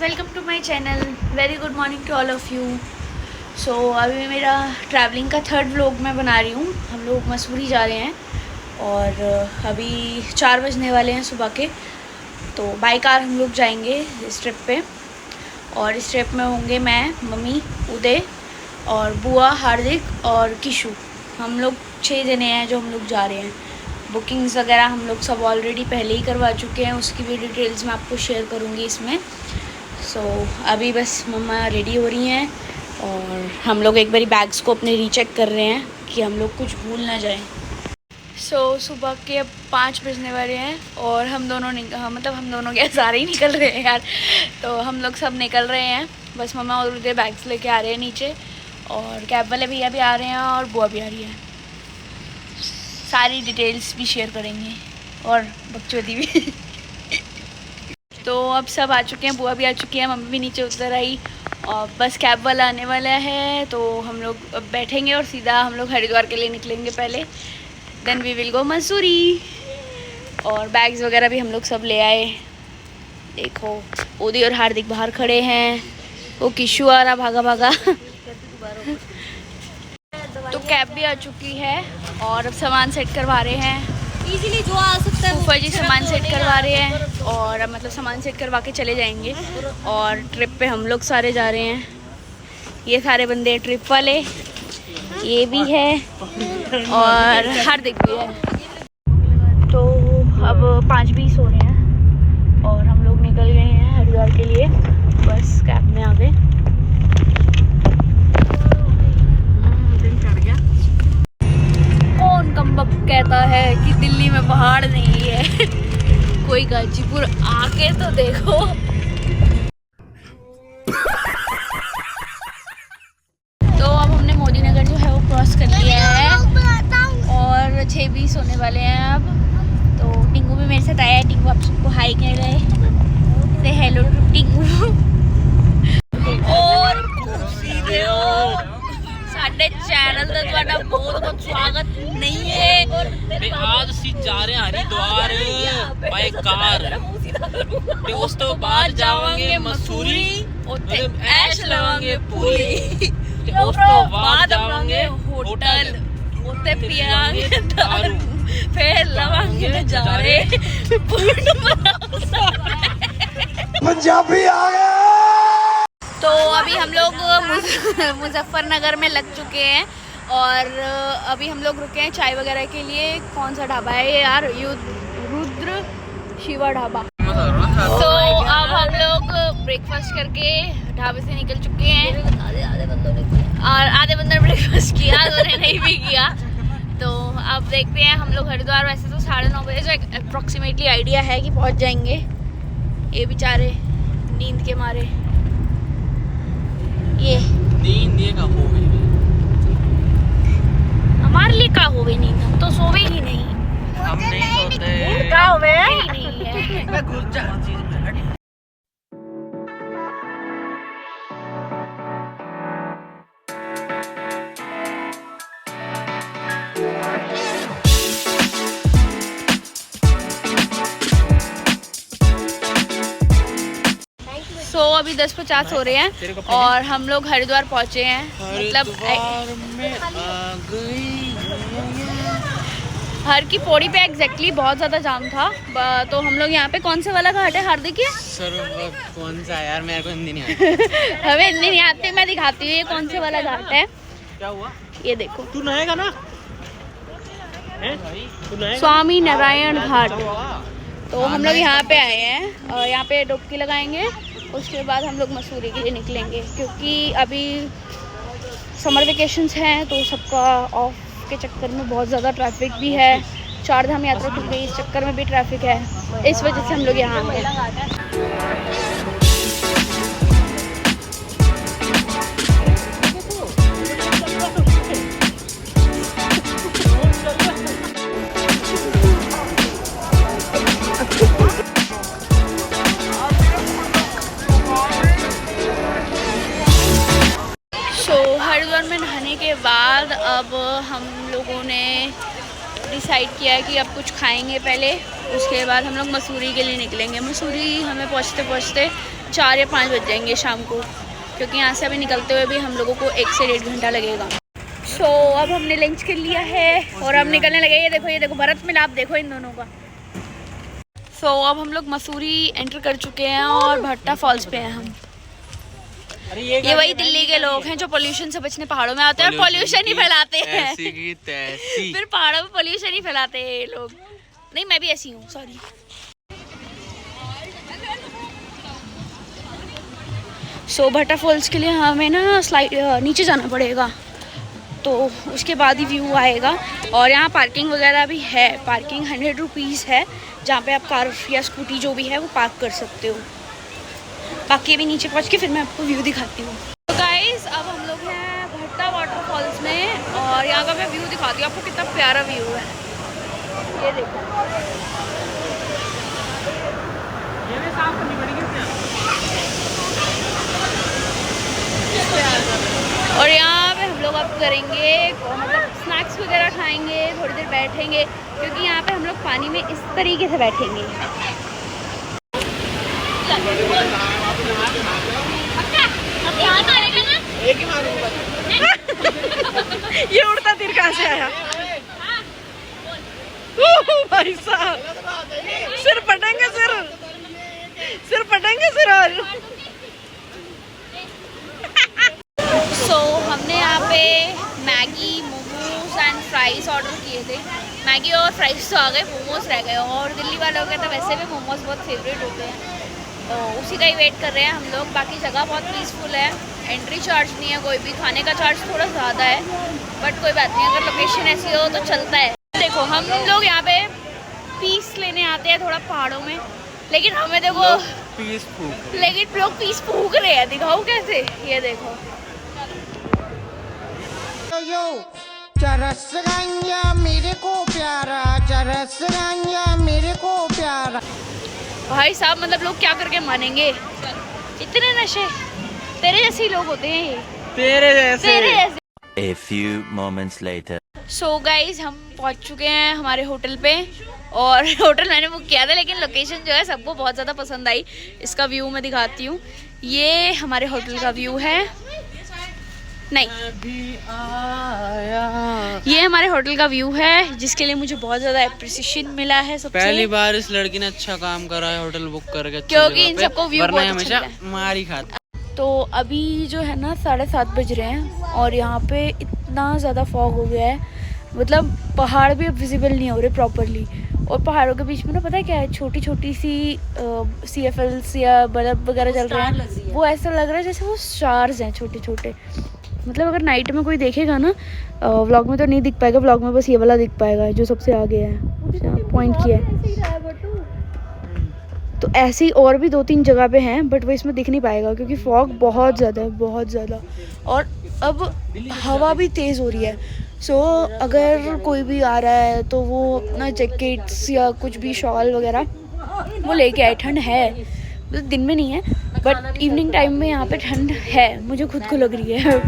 Welcome to my channel. Very good morning to all of you. So अभी मेरा travelling का third vlog मैं बना रही हूँ। हम लोग मसूरी जा रहे हैं और अभी 4 बजने वाले हैं सुबह के। तो बाई कार हम लोग जाएंगे इस ट्रिप पे। और इस ट्रिप में होंगे मैं, मम्मी, उदय और बुआ, हार्दिक और किशु। हम लोग 6 जने हैं जो हम लोग जा रहे हैं। बुकिंग्स वगैरह हम लोग सब ऑलरेडी पहले ही करवा चुके हैं, उसकी भी डिटेल्स मैं आपको शेयर करूँगी इसमें। सो अभी बस मम्मा रेडी हो रही हैं और हम लोग एक बारी बैग्स को अपने रीचेक कर रहे हैं कि हम लोग कुछ भूल ना जाएं। सुबह के अब 5 बजने वाले हैं और हम दोनों हम दोनों क्या सारे ही निकल रहे हैं यार। तो हम लोग सब निकल रहे हैं। बस मम्मा और उधर बैग्स लेके आ रहे हैं नीचे और कैब वाले भैया भी आ रहे हैं और बुआ भी आ रही है। सारी डिटेल्स भी शेयर करेंगे और बकचोदी भी। तो अब सब आ चुके हैं, बुआ भी आ चुकी है, मम्मी भी नीचे उतर आई और बस कैब वाला आने वाला है। तो हम लोग अब बैठेंगे और सीधा हम लोग हरिद्वार के लिए निकलेंगे पहले। Then we will go Mussoorie. और बैग्स वगैरह भी हम लोग सब ले आए। देखो उदी और हार्दिक बाहर खड़े हैं, वो किशु आ रहा भागा भागा। तो कैब भी आ चुकी है और अब सामान सेट करवा रहे हैं। इजीली जो आ सकता है फूफा जी सामान सेट करवा रहे हैं और अब मतलब सामान सेट करवा के चले जाएंगे। और ट्रिप पे हम लोग सारे जा रहे हैं। ये सारे बंदे ट्रिप वाले, ये भी है और हार्दिक भी है। तो अब 5:20 हो रहे हैं और हम लोग निकल गए हैं हरिद्वार के लिए। बस कैब में आ गए। कौन कम्बक कहता है कि दिल्ली में पहाड़ नहीं है। कोई गाजीपुर आके तो देखो। तो अब हमने मोदी नगर जो है वो क्रॉस कर लिया है और 6:20 होने वाले हैं अब। तो टिंगू भी मेरे साथ आया है। टिंगू आप सबको हाई कह रहे हैं। से हेलो टू टिंगू। और ਸਾਡੇ ਚੈਨਲ ਤੇ ਤੁਹਾਡਾ ਬਹੁਤ ਬਹੁਤ ਸਵਾਗਤ ਨਹੀਂ ਹੈ। ਤੇ ਆਜ ਅਸੀਂ ਜਾ ਰਹੇ ਹਾਂ ਹਰਿਦੁਆਰ ਬਾਈ ਕਾਰ ਤੇ ਉਸ ਤੋਂ ਬਾਅਦ ਜਾਵਾਂਗੇ ਮਸੂਰੀ, ਉੱਥੇ ਐਸ਼ ਲਵਾਂਗੇ ਪੂਰੀ ਤੇ ਉਸ ਤੋਂ ਬਾਅਦ ਜਾਵਾਂਗੇ ਹੋਟਲ, ਉੱਥੇ ਪੀਵਾਂਗੇ ਦਾਰੂ, ਫਿਰ ਲਵਾਂਗੇ ਨਜ਼ਾਰੇ। पंजाबी आ गया। तो अभी हम लोग मुजफ्फरनगर में लग चुके हैं और अभी हम लोग रुके हैं चाय वगैरह के लिए। कौन सा ढाबा है ये यार? रुद्र शिवा ढाबा। तो अब हम लोग ब्रेकफास्ट करके ढाबे से निकल चुके हैं और आधे बंदे ब्रेकफास्ट किया, उन्होंने नहीं भी किया। तो अब देखते हैं हम लोग हरिद्वार वैसे तो 9:30 बजे जो अप्रॉक्सीमेटली आइडिया है कि पहुंच जाएंगे। ये बेचारे नींद के मारे ये नींद ये का हो गई हमारे लिए का हो गई नींद। हम तो सोवे ही नहीं। हम नहीं सोते का हो गया ही नहीं है। मैं घुस जा चीज में सो अभी 10:50 हो रहे हैं और हम लोग हरिद्वार पहुंचे हैं। मतलब हर की पौड़ी पे एग्जैक्टली बहुत ज़्यादा जाम था। तो हम लोग यहाँ पे कौन से वाला घाट है हार्दिक? सर कौन सा यार, मेरे को हिंदी नहीं आती। हमें हिंदी नहीं आती, मैं दिखाती हूँ ये कौन से वाला घाट है। क्या हुआ? ये देखो, तू नहाएगा ना? स्वामी नारायण घाट। तो हम लोग यहाँ पे आए हैं और यहाँ पे डुबकी लगाएंगे। उसके बाद हम लोग मसूरी के लिए निकलेंगे क्योंकि अभी समर वेकेशंस हैं तो सबका ऑफ के चक्कर में बहुत ज़्यादा ट्रैफिक भी है। 4 धाम यात्रा खुल गई, इस चक्कर में भी ट्रैफिक है। इस वजह से हम लोग यहाँ आए हैं। हरिद्वार में नहाने के बाद अब हम लोगों ने डिसाइड किया है कि अब कुछ खाएंगे पहले, उसके बाद हम लोग मसूरी के लिए निकलेंगे। मसूरी हमें पहुँचते पहुँचते 4 या 5 बज जाएंगे शाम को, क्योंकि यहाँ से अभी निकलते हुए भी हम लोगों को 1 से 1.5 घंटा लगेगा। सो अब हमने लंच कर लिया है और हम निकलने लगे। ये देखो भरत मिलाप देखो इन दोनों का। सो अब हम लोग मसूरी एंटर कर चुके हैं और भट्टा फॉल्स पे हैं हम। ये वही दिल्ली के लोग हैं जो पोल्यूशन से बचने पहाड़ों में आते हैं और पोल्यूशन ही फैलाते हैं। ऐसी की तैसी। फिर पहाड़ों में पोल्यूशन ही फैलाते हैं ये लोग। नहीं, मैं भी ऐसी हूँ, सॉरी। सो भट्टा फॉल्स के लिए हमें ना स्लाइड नीचे जाना पड़ेगा, तो उसके बाद ही व्यू आएगा। और यहाँ पार्किंग वगैरह भी है। पार्किंग 100 रुपीज़ है, जहाँ पे आप कार या स्कूटी जो भी है वो पार्क कर सकते हो। बाकी भी नीचे पहुँच के फिर मैं आपको व्यू दिखाती हूँ। तो गाइस अब हम लोग हैं भट्टा वाटरफॉल्स में और यहाँ का मैं व्यू दिखाती हूँ आपको, कितना प्यारा व्यू है। ये देखो, और यहाँ पे हम लोग अब करेंगे मतलब स्नैक्स वगैरह खाएंगे, थोड़ी देर बैठेंगे, क्योंकि यहाँ पे हम लोग पानी में इस तरीके से बैठेंगे। ये उड़ता तीर कहाँ से आया? भाई साहब, सिर पटेंगे सिर और सो हमने यहाँ पे Maggi, momos and fries order किए थे। मैगी और फ्राइज़ तो आ गए, मोमोज रह गए। और दिल्ली वालों के तो वैसे भी मोमोज बहुत फेवरेट होते हैं, तो उसी का ही वेट कर रहे हैं हम लोग। बाकी जगह बहुत पीसफुल है, एंट्री चार्ज नहीं है कोई भी, खाने का चार्ज थोड़ा ज़्यादा है, बट कोई बात नहीं, अगर लोकेशन ऐसी हो तो चलता है। देखो हम लोग यहाँ पे पीस लेने आते हैं थोड़ा पहाड़ों में, लेकिन हमें देखो लेकिन लोग पीस फूक रहे हैं। दिखाओ कैसे, ये देखो। चरस गंजा मेरे को प्यारा, चरस गंजा मेरे को प्यारा। भाई साहब मतलब लोग क्या करके मानेंगे, इतने नशे। तेरे जैसे ही लोग होते हैं ये, तेरे जैसे। A few moments later. So guys हम पहुंच चुके हैं हमारे होटल पे, और होटल मैंने बुक किया था, लेकिन लोकेशन जो है सबको बहुत ज़्यादा पसंद आई। इसका व्यू मैं दिखाती हूँ। ये हमारे होटल का व्यू है, नहीं ये हमारे होटल का व्यू है, जिसके लिए मुझे बहुत ज़्यादा अप्रिसिएशन मिला है सबसे। पहली बार इस लड़की ने अच्छा काम करा है होटल बुक करके, क्योंकि इन सबको व्यू बहुत अच्छा हमेशा मिला है। मार ही खाता। तो अभी जो है ना 7:30 बज रहे हैं और यहाँ पे इतना ज़्यादा फॉग हो गया है, मतलब पहाड़ भी अब विजिबल नहीं हो रहे प्रॉपरली। और पहाड़ों के बीच में ना पता है क्या है, छोटी छोटी सी CFLs या बल्ब वगैरह चल रहे हैं। वो ऐसा लग रहा है जैसे वो स्टार्स हैं छोटे छोटे। मतलब अगर नाइट में कोई देखेगा ना, व्लॉग में तो नहीं दिख पाएगा, व्लॉग में बस ये वाला दिख पाएगा जो सबसे आगे है, पॉइंट किया है। तो ऐसे ही और भी 2-3 जगह पे हैं, बट वो इसमें दिख नहीं पाएगा क्योंकि फॉग बहुत ज़्यादा है, बहुत ज़्यादा। और अब हवा भी तेज़ हो रही है। सो अगर कोई भी आ रहा है तो वो अपना जैकेट्स या कुछ भी शॉल वगैरह वो लेके आए। ठंड है, मतलब दिन में नहीं है, बट इवनिंग टाइम में यहाँ पे ठंड है, मुझे खुद को लग रही है।